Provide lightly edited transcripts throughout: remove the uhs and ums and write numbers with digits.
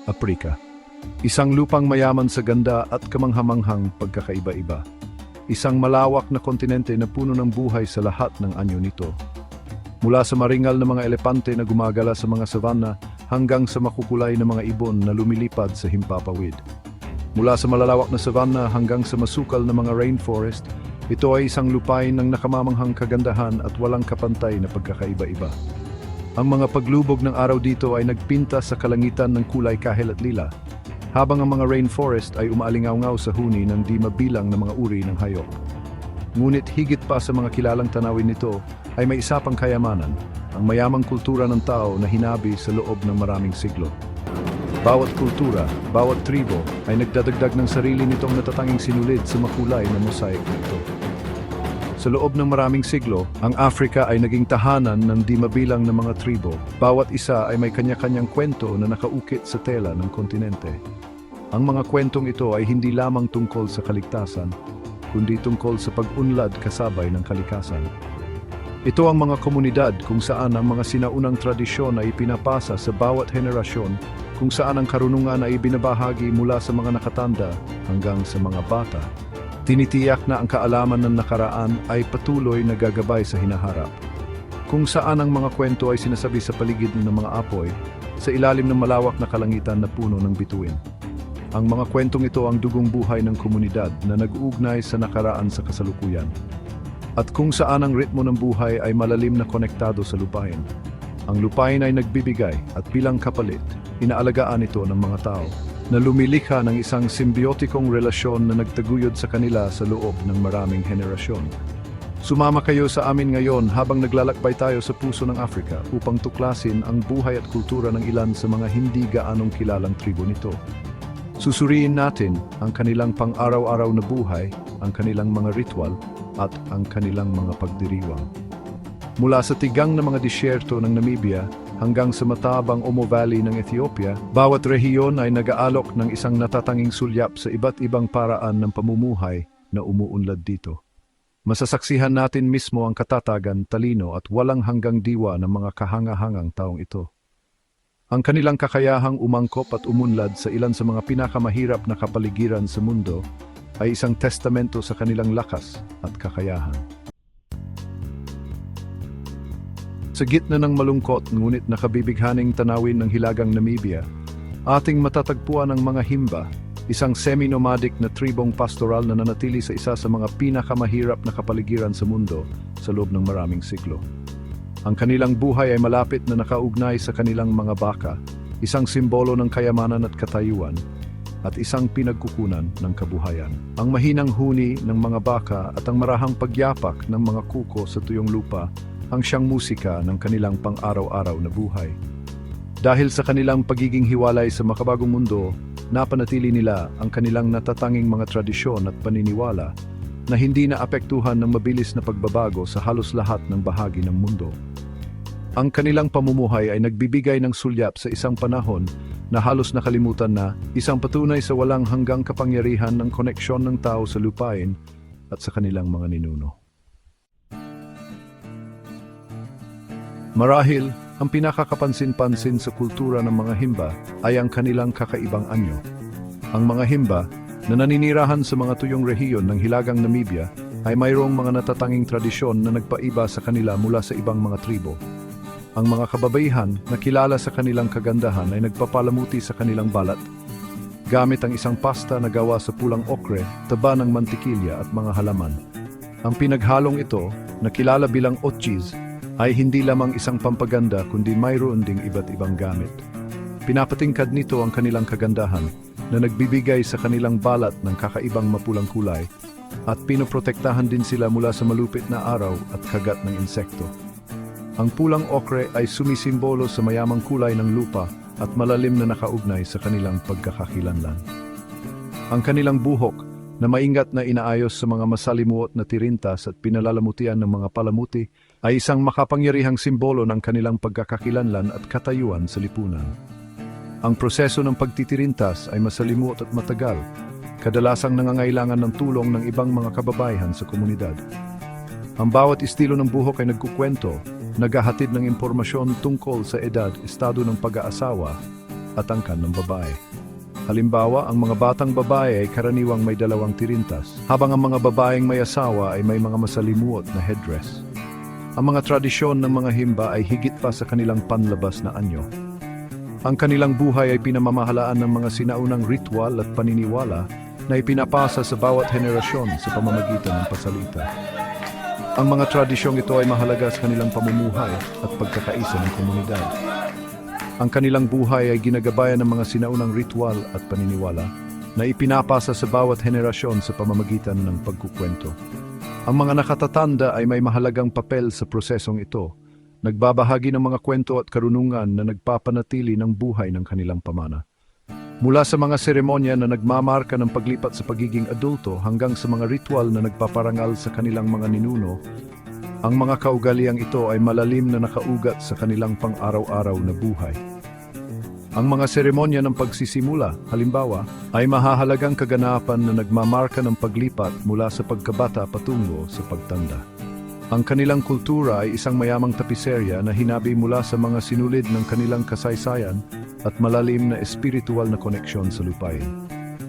Aprika. Isang lupang mayaman sa ganda at kamanghamanghang pagkakaiba-iba. Isang malawak na kontinente na puno ng buhay sa lahat ng anyo nito. Mula sa maringal na mga elepante na gumagala sa mga savanna hanggang sa makukulay na mga ibon na lumilipad sa himpapawid. Mula sa malalawak na savanna hanggang sa masukal na mga rainforest, ito ay isang lupain ng nakamamanghang kagandahan at walang kapantay na pagkakaiba-iba. Ang mga paglubog ng araw dito ay nagpinta sa kalangitan ng kulay kahel at lila, habang ang mga rainforest ay umaalingaw-ngaw sa huni ng di mabilang na mga uri ng hayop. Ngunit higit pa sa mga kilalang tanawin nito ay may isa pang kayamanan, ang mayamang kultura ng tao na hinabi sa loob ng maraming siglo. Bawat kultura, bawat tribo ay nagdadagdag ng sarili nitong natatanging sinulid sa makulay na mosaic na ito. Sa loob ng maraming siglo, ang Africa ay naging tahanan ng di mabilang na mga tribo. Bawat isa ay may kanya-kanyang kwento na nakaukit sa tela ng kontinente. Ang mga kwentong ito ay hindi lamang tungkol sa kaligtasan, kundi tungkol sa pag-unlad kasabay ng kalikasan. Ito ang mga komunidad kung saan ang mga sinaunang tradisyon ay ipinapasa sa bawat henerasyon, kung saan ang karunungan ay ibinabahagi mula sa mga nakatanda hanggang sa mga bata. Tinitiyak na ang kaalaman ng nakaraan ay patuloy na gagabay sa hinaharap. Kung saan ang mga kwento ay sinasabi sa paligid ng mga apoy, sa ilalim ng malawak na kalangitan na puno ng bituin. Ang mga kwentong ito ang dugong buhay ng komunidad na nag-uugnay sa nakaraan sa kasalukuyan. At kung saan ang ritmo ng buhay ay malalim na konektado sa lupain. Ang lupain ay nagbibigay at bilang kapalit, inaalagaan ito ng mga tao na lumilikha ng isang simbiotikong relasyon na nagtaguyod sa kanila sa loob ng maraming henerasyon. Sumama kayo sa amin ngayon habang naglalakbay tayo sa puso ng Africa upang tuklasin ang buhay at kultura ng ilan sa mga hindi gaanong kilalang tribo nito. Susuriin natin ang kanilang pang-araw-araw na buhay, ang kanilang mga ritual, at ang kanilang mga pagdiriwang. Mula sa tigang na mga disyerto ng Namibia hanggang sa matabang Omo Valley ng Ethiopia, bawat rehiyon ay nag-aalok ng isang natatanging sulyap sa iba't ibang paraan ng pamumuhay na umuunlad dito. Masasaksihan natin mismo ang katatagan, talino at walang hanggang diwa ng mga kahanga-hangang taong ito. Ang kanilang kakayahang umangkop at umunlad sa ilan sa mga pinakamahirap na kapaligiran sa mundo ay isang testamento sa kanilang lakas at kakayahan. Sa gitna ng malungkot ngunit nakabibighaning tanawin ng hilagang Namibia, ating matatagpuan ang mga Himba, isang semi-nomadic na tribong pastoral na nanatili sa isa sa mga pinakamahirap na kapaligiran sa mundo sa loob ng maraming siglo. Ang kanilang buhay ay malapit na nakaugnay sa kanilang mga baka, isang simbolo ng kayamanan at katayuan, at isang pinagkukunan ng kabuhayan. Ang mahinang huni ng mga baka at ang marahang pagyapak ng mga kuko sa tuyong lupa ang siyang musika ng kanilang pang-araw-araw na buhay. Dahil sa kanilang pagiging hiwalay sa makabagong mundo, napanatili nila ang kanilang natatanging mga tradisyon at paniniwala na hindi naapektuhan ng mabilis na pagbabago sa halos lahat ng bahagi ng mundo. Ang kanilang pamumuhay ay nagbibigay ng sulyap sa isang panahon na halos nakalimutan na, isang patunay sa walang hanggang kapangyarihan ng koneksyon ng tao sa lupain at sa kanilang mga ninuno. Marahil, ang pinakakapansin-pansin sa kultura ng mga Himba ay ang kanilang kakaibang anyo. Ang mga Himba, na naninirahan sa mga tuyong rehiyon ng hilagang Namibia, ay mayroong mga natatanging tradisyon na nagpaiba sa kanila mula sa ibang mga tribo. Ang mga kababaihan na kilala sa kanilang kagandahan ay nagpapalamuti sa kanilang balat, gamit ang isang pasta na gawa sa pulang okre, taba ng mantikilya at mga halaman. Ang pinaghalong ito, na kilala bilang otchis, ay hindi lamang isang pampaganda kundi mayroon ding iba't ibang gamit. Pinapatingkad nito ang kanilang kagandahan na nagbibigay sa kanilang balat ng kakaibang mapulang kulay at pinoprotektahan din sila mula sa malupit na araw at kagat ng insekto. Ang pulang okre ay sumisimbolo sa mayamang kulay ng lupa at malalim na nakaugnay sa kanilang pagkakakilanlan. Ang kanilang buhok na maingat na inaayos sa mga masalimuot na tirintas at pinalalamutian ng mga palamuti ay isang makapangyarihang simbolo ng kanilang pagkakakilanlan at katayuan sa lipunan. Ang proseso ng pagtitirintas ay masalimuot at matagal, kadalasang nangangailangan ng tulong ng ibang mga kababayan sa komunidad. Ang bawat estilo ng buhok ay nagkukwento, naghahatid ng impormasyon tungkol sa edad, estado ng pag-aasawa, at angkan ng babae. Halimbawa, ang mga batang babae ay karaniwang may dalawang tirintas, habang ang mga babaeng may asawa ay may mga masalimuot na headdress. Ang mga tradisyon ng mga himba ay higit pa sa kanilang panlabas na anyo. Ang kanilang buhay ay pinamamahalaan ng mga sinaunang ritual at paniniwala na ipinapasa sa bawat henerasyon sa pamamagitan ng pasalita. Ang mga tradisyong ito ay mahalaga sa kanilang pamumuhay at pagkakaisa ng komunidad. Ang kanilang buhay ay ginagabayan ng mga sinaunang ritual at paniniwala na ipinapasa sa bawat henerasyon sa pamamagitan ng pagkukwento. Ang mga nakatatanda ay may mahalagang papel sa prosesong ito, nagbabahagi ng mga kwento at karunungan na nagpapanatili ng buhay ng kanilang pamana. Mula sa mga seremonya na nagmamarka ng paglipat sa pagiging adulto hanggang sa mga ritual na nagpaparangal sa kanilang mga ninuno, ang mga kaugaliang ito ay malalim na nakaugat sa kanilang pang-araw-araw na buhay. Ang mga seremonya ng pagsisimula, halimbawa, ay mahahalagang kaganapan na nagmamarka ng paglipat mula sa pagkabata patungo sa pagtanda. Ang kanilang kultura ay isang mayamang tapiserya na hinabi mula sa mga sinulid ng kanilang kasaysayan at malalim na espiritual na koneksyon sa lupain.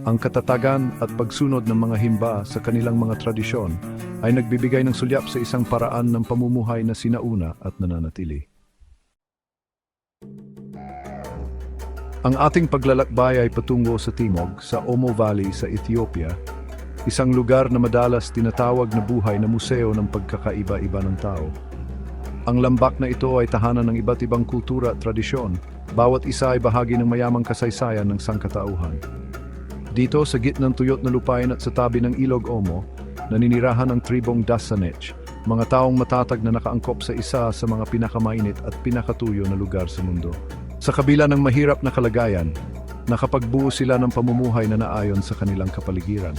Ang katatagan at pagsunod ng mga himba sa kanilang mga tradisyon ay nagbibigay ng sulyap sa isang paraan ng pamumuhay na sinauna at nananatili. Ang ating paglalakbay ay patungo sa timog, sa Omo Valley sa Ethiopia, isang lugar na madalas tinatawag na buhay na museo ng pagkakaiba-iba ng tao. Ang lambak na ito ay tahanan ng iba't ibang kultura at tradisyon, bawat isa ay bahagi ng mayamang kasaysayan ng sangkatauhan. Dito sa gitnang tuyot na lupain at sa tabi ng Ilog Omo, naninirahan ang tribong Dasanech, mga taong matatag na nakaangkop sa isa sa mga pinakamainit at pinakatuyo na lugar sa mundo. Sa kabila ng mahirap na kalagayan, nakapagbuo sila ng pamumuhay na naayon sa kanilang kapaligiran.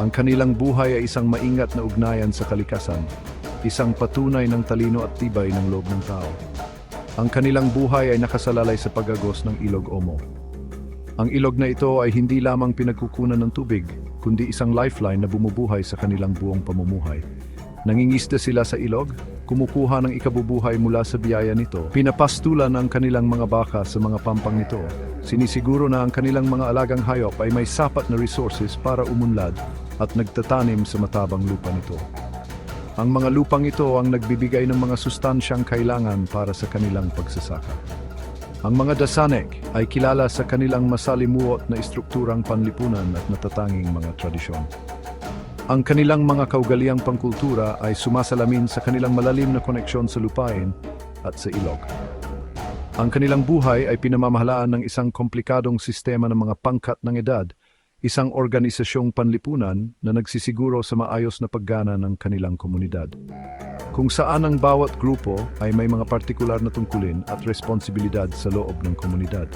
Ang kanilang buhay ay isang maingat na ugnayan sa kalikasan, isang patunay ng talino at tibay ng loob ng tao. Ang kanilang buhay ay nakasalalay sa pagagos ng Ilog Omo. Ang ilog na ito ay hindi lamang pinagkukunan ng tubig, kundi isang lifeline na bumubuhay sa kanilang buong pamumuhay. Nangingisda sila sa ilog, kumukuha ng ikabubuhay mula sa biyaya nito, pinapastulan ang kanilang mga baka sa mga pampang nito, sinisiguro na ang kanilang mga alagang hayop ay may sapat na resources para umunlad at nagtatanim sa matabang lupa nito. Ang mga lupang ito ang nagbibigay ng mga sustansyang kailangan para sa kanilang pagsasaka. Ang mga Dasanek ay kilala sa kanilang masalimuot na istrukturang panlipunan at natatanging mga tradisyon. Ang kanilang mga kaugaliang pangkultura ay sumasalamin sa kanilang malalim na koneksyon sa lupain at sa ilog. Ang kanilang buhay ay pinamamahalaan ng isang komplikadong sistema ng mga pangkat ng edad, isang organisasyong panlipunan na nagsisiguro sa maayos na paggana ng kanilang komunidad. Kung saan ang bawat grupo ay may mga partikular na tungkulin at responsibilidad sa loob ng komunidad.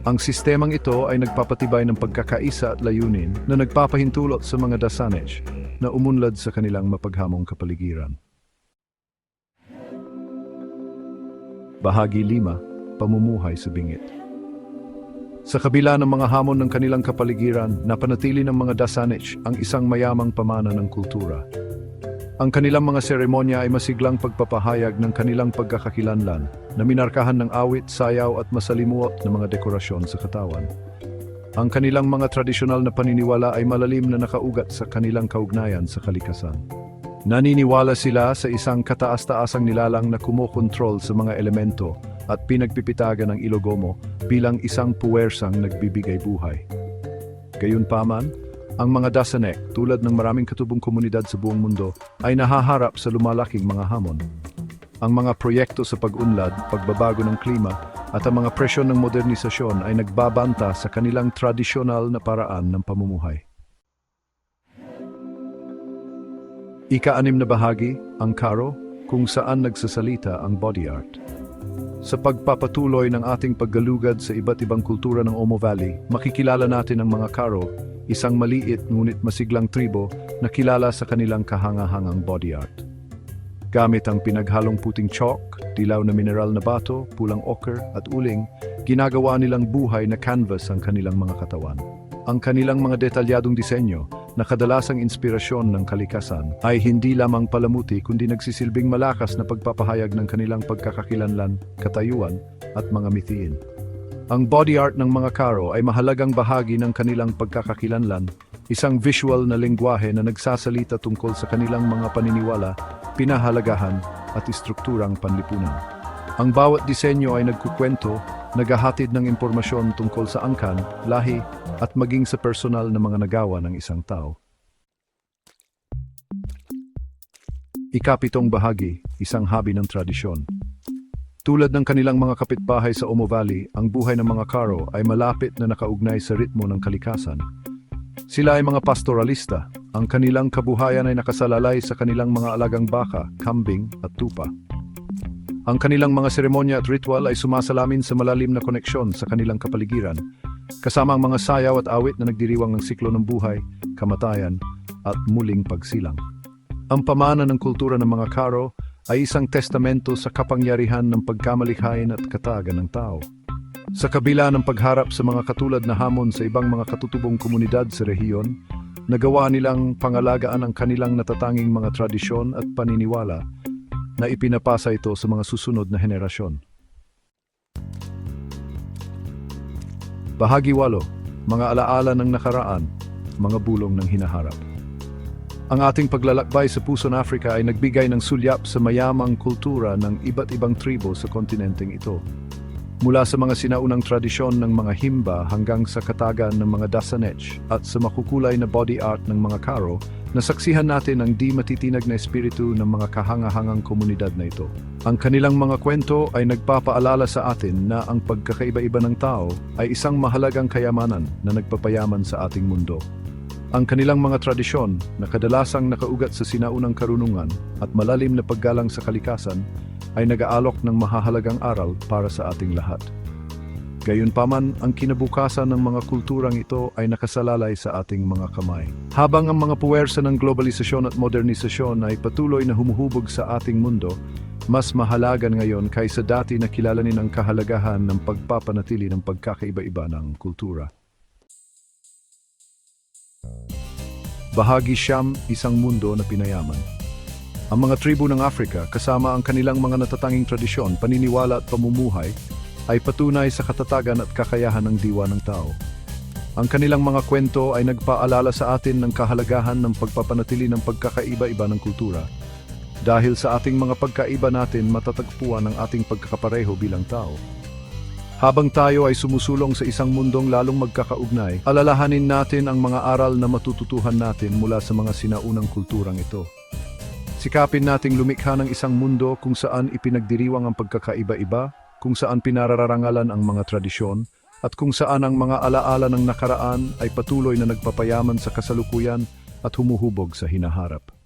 Ang sistemang ito ay nagpapatibay ng pagkakaisa at layunin na nagpapahintulot sa mga Dasanech na umunlad sa kanilang mapaghamong kapaligiran. Bahagi 5. Pamumuhay sa bingit. Sa kabila ng mga hamon ng kanilang kapaligiran, napanatili ng mga Dasanech ang isang mayamang pamana ng kultura. Ang kanilang mga seremonya ay masiglang pagpapahayag ng kanilang pagkakakilanlan na minarkahan ng awit, sayaw at masalimuot na mga dekorasyon sa katawan. Ang kanilang mga tradisyonal na paniniwala ay malalim na nakaugat sa kanilang kaugnayan sa kalikasan. Naniniwala sila sa isang kataas-taasang nilalang na kumokontrol sa mga elemento at pinagpipitagan ng Ilog Omo bilang isang puwersang nagbibigay buhay. Gayunpaman, ang mga Dasanek, tulad ng maraming katubong komunidad sa buong mundo, ay nahaharap sa lumalaking mga hamon. Ang mga proyekto sa pag-unlad, pagbabago ng klima, at ang mga presyon ng modernisasyon ay nagbabanta sa kanilang tradisyonal na paraan ng pamumuhay. Ika-6 na bahagi, ang karo, kung saan nagsasalita ang body art. Sa pagpapatuloy ng ating paggalugad sa iba't ibang kultura ng Omo Valley, makikilala natin ang mga karo, isang maliit ngunit masiglang tribo na kilala sa kanilang kahangahangang body art. Gamit ang pinaghalong puting chalk, dilaw na mineral na bato, pulang ochre at uling, ginagawa nilang buhay na canvas ang kanilang mga katawan. Ang kanilang mga detalyadong disenyo, na kadalasang inspirasyon ng kalikasan, ay hindi lamang palamuti kundi nagsisilbing malakas na pagpapahayag ng kanilang pagkakakilanlan, katayuan at mga mithiin. Ang body art ng mga Karo ay mahalagang bahagi ng kanilang pagkakakilanlan, isang visual na lengguwahe na nagsasalita tungkol sa kanilang mga paniniwala, pinahalagahan at istrukturang panlipunan. Ang bawat disenyo ay nagkukwento, naghahatid ng impormasyon tungkol sa angkan, lahi at maging sa personal na mga nagawa ng isang tao. Ikapitong bahagi, isang habi ng tradisyon. Tulad ng kanilang mga kapitbahay sa Omo Valley, ang buhay ng mga Karo ay malapit na nakaugnay sa ritmo ng kalikasan. Sila ay mga pastoralista. Ang kanilang kabuhayan ay nakasalalay sa kanilang mga alagang baka, kambing at tupa. Ang kanilang mga seremonya at ritual ay sumasalamin sa malalim na koneksyon sa kanilang kapaligiran, kasama ang mga sayaw at awit na nagdiriwang ng siklo ng buhay, kamatayan at muling pagsilang. Ang pamana ng kultura ng mga Karo ay isang testamento sa kapangyarihan ng pagkamalikhain at katagan ng tao. Sa kabila ng pagharap sa mga katulad na hamon sa ibang mga katutubong komunidad sa rehiyon, nagawa nilang pangalagaan ang kanilang natatanging mga tradisyon at paniniwala na ipinapasa ito sa mga susunod na henerasyon. Bahagi 8, mga alaala ng nakaraan, mga bulong ng hinaharap. Ang ating paglalakbay sa Puson Africa ay nagbigay ng sulyap sa mayamang kultura ng iba't ibang tribo sa kontinenteng ito. Mula sa mga sinaunang tradisyon ng mga Himba hanggang sa katagan ng mga Dasanech at sa makukulay na body art ng mga Karo, nasaksihan natin ang di matitinag na espiritu ng mga kahangahangang komunidad na ito. Ang kanilang mga kwento ay nagpapaalala sa atin na ang pagkakaiba-iba ng tao ay isang mahalagang kayamanan na nagpapayaman sa ating mundo. Ang kanilang mga tradisyon na kadalasang nakaugat sa sinaunang karunungan at malalim na paggalang sa kalikasan ay nag-aalok ng mahahalagang aral para sa ating lahat. Gayunpaman, ang kinabukasan ng mga kulturang ito ay nakasalalay sa ating mga kamay. Habang ang mga puwersa ng globalisasyon at modernisasyon ay patuloy na humuhubog sa ating mundo, mas mahalaga ngayon kaysa dati na kilalanin ang kahalagahan ng pagpapanatili ng pagkakaiba-iba ng kultura. Bahagi 9, isang mundo na pinayaman. Ang mga tribo ng Africa, kasama ang kanilang mga natatanging tradisyon, paniniwala at pamumuhay, ay patunay sa katatagan at kakayahan ng diwa ng tao. Ang kanilang mga kwento ay nagpaalala sa atin ng kahalagahan ng pagpapanatili ng pagkakaiba-iba ng kultura. Dahil sa ating mga pagkaiba natin, matatagpuan ang ating pagkakapareho bilang tao. Habang tayo ay sumusulong sa isang mundong lalong magkakaugnay, alalahanin natin ang mga aral na matututuhan natin mula sa mga sinaunang kulturang ito. Sikapin nating lumikha ng isang mundo kung saan ipinagdiriwang ang pagkakaiba-iba, kung saan pinararangalan ang mga tradisyon, at kung saan ang mga alaala ng nakaraan ay patuloy na nagpapayaman sa kasalukuyan at humuhubog sa hinaharap.